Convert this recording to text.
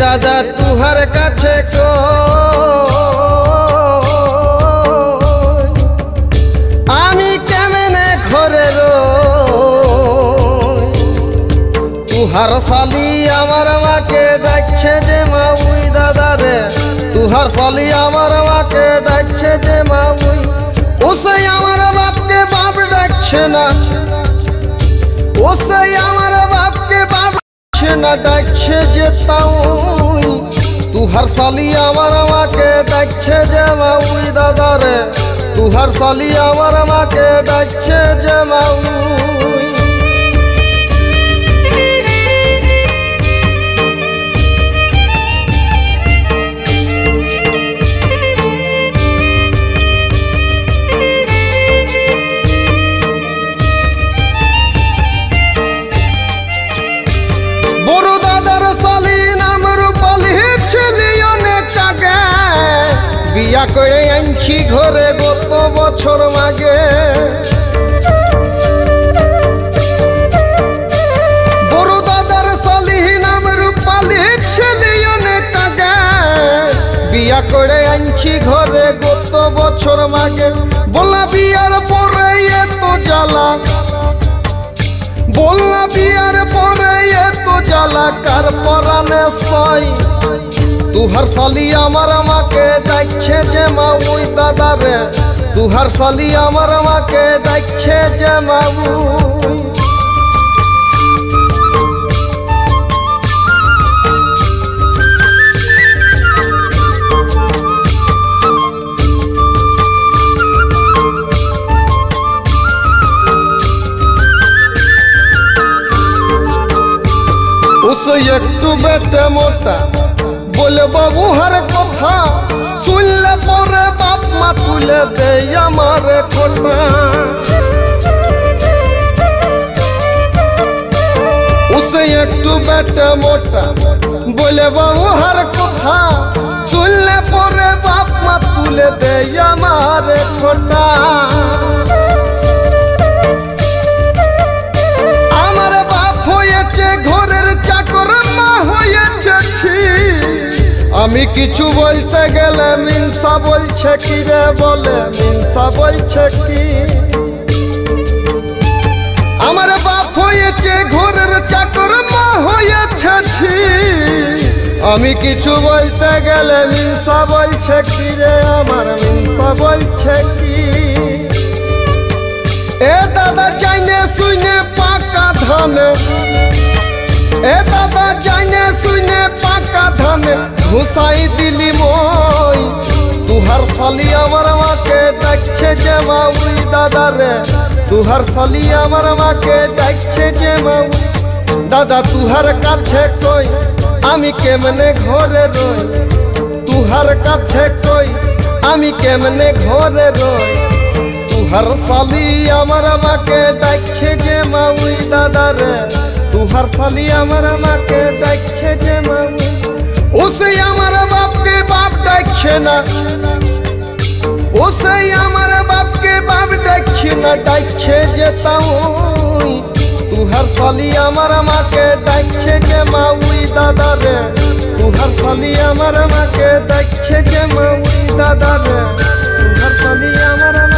দাদা তুহার কাছে আমি কেমনে ঘরে তুহার শালি আমার মাকে ডাকছে যে মাউই দাদা রে তুহার শালি আমার মাকে ডাকছে যে মাউই ওসে আমার বাপকে বাপ ডাকছে না ওসে আমার বাপকে বাপ ডাকছে না ডাকছে যে তাউই তুহার শালি আমার মাকে ডাকছে যে মাউই দাদা রে তুহার শালি আমার মাকে ডাকছে যে মাউই বিয়া করে আনছি ঘরে গত বছর মাগে বড় দাদার শালি নাম রূপালী ছেলে অনেক আগে বিয়া করে আনছি ঘরে গত বছর মাগে বলা বিয়ার পরে এত জ্বালা বললা বিয়ার পরে এত জ্বালা কার পরানে সই তুহার শালি আমার মাকে ডাকছে যে মাউই দাদা রে তুহার শালি আমার মাকে ডাকছে যে মাউই उसे एक तू बेटे मोटा बोले बाबू हर कथा सुन ले परे बाप मा तुले दे हमारे खोटा उसे एक तू बेटे मोटा बोले बाबू हर कथा सुन ले परे बाप मा तुले दे हमारे खोटा हमारे बाप होयेছে ঘরের চাকর মা হয়েছে আমি কিছু বলতে গেলে মিনসা বলছে কি রে বলে মিনসা বলছে কি আমার বাপ হয়েছে ঘরের চাকর মা হয়েছে আমি কিছু বলতে গেলে মিনসা বলছে কি রে আমার মিনসা বলছে কি এ দাদা জানে শুনে পাকা ধানে এ দাদা জানে শুনে পাকা ধানে ঘুষাই দিলি মই তুহার শালি আমার মাকে ডাকছে যে মাউই দাদা রে তুহার শালি আমার মাকে ডাকছে যে মাউই দাদা তুহার কাছে কই আমি কেমনে ঘরে রই তুহার কাছে কই আমি কেমনে ঘরে রই তুহার শালি আমার মাকে ডাকছে যে মাউই দাদা রে तुहार शाली আমার মাকে ডাকছে যে মাউই ওসে আমার বাপকে বাপ ডাকছে না ওসে আমার বাপকে বাপ ডাকছে না ডাকছে যে তাউই তুহার শালি আমার মাকে ডাকছে যে মাউই দাদা রে তুহার শালি আমার মাকে ডাকছে যে মাউই দাদা রে তুহার শালি আমার